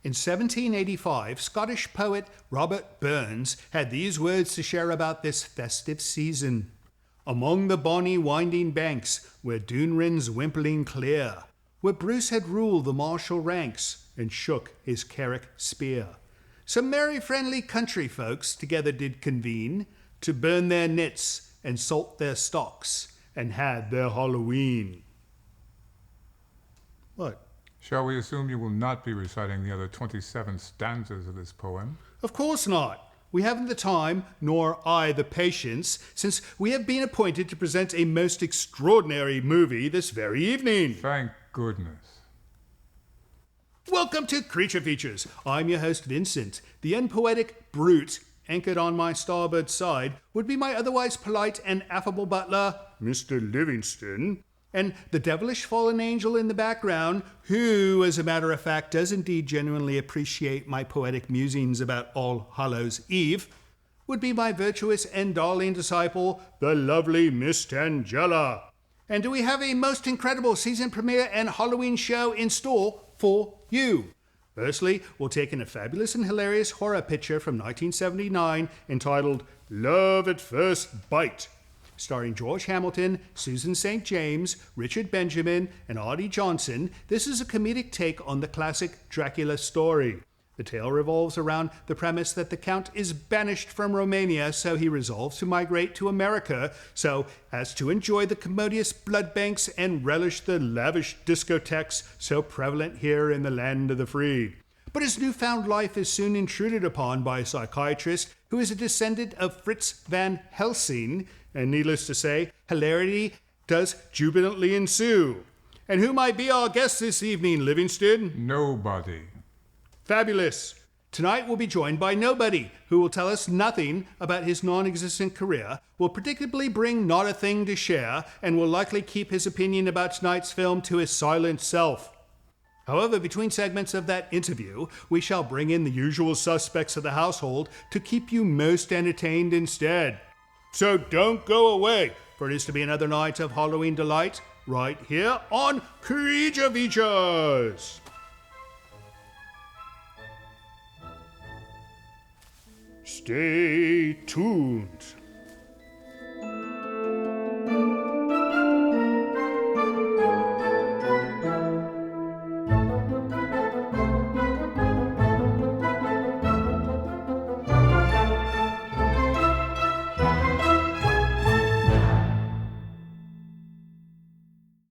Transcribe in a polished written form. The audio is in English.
In 1785, Scottish poet Robert Burns had these words to share about this festive season. Among the bonny winding banks, where Doon rins wimpling clear, where Bruce had ruled the martial ranks, and shook his Carrick spear, some merry friendly country folks together did convene, to burn their nets, and salt their stocks, and had their Halloween. What? Shall we assume you will not be reciting the other 27 stanzas of this poem? Of course not. We haven't the time, nor I the patience, since we have been appointed to present a most extraordinary movie this very evening. Thank goodness. Welcome to Creature Features. I'm your host, Vincent. The unpoetic brute, anchored on my starboard side, would be my otherwise polite and affable butler, Mr. Livingston, and the devilish fallen angel in the background, who, as a matter of fact, does indeed genuinely appreciate my poetic musings about All Hallows Eve, would be my virtuous and darling disciple, the lovely Miss Tangella. And do we have a most incredible season premiere and Halloween show in store for you? Firstly, we'll take in a fabulous and hilarious horror picture from 1979 entitled Love at First Bite, starring George Hamilton, Susan St. James, Richard Benjamin, and Audie Johnson. This is a comedic take on the classic Dracula story. The tale revolves around the premise that the Count is banished from Romania, so he resolves to migrate to America so as to enjoy the commodious blood banks and relish the lavish discotheques so prevalent here in the land of the free. But his newfound life is soon intruded upon by a psychiatrist who is a descendant of Fritz van Helsing, and needless to say, hilarity does jubilantly ensue. And who might be our guest this evening, Livingston? Nobody. Fabulous. Tonight we'll be joined by Nobody, who will tell us nothing about his non-existent career, will predictably bring not a thing to share, and will likely keep his opinion about tonight's film to his silent self. However, between segments of that interview, we shall bring in the usual suspects of the household to keep you most entertained instead. So don't go away, for it is to be another night of Halloween delight right here on Creature Features. Stay tuned.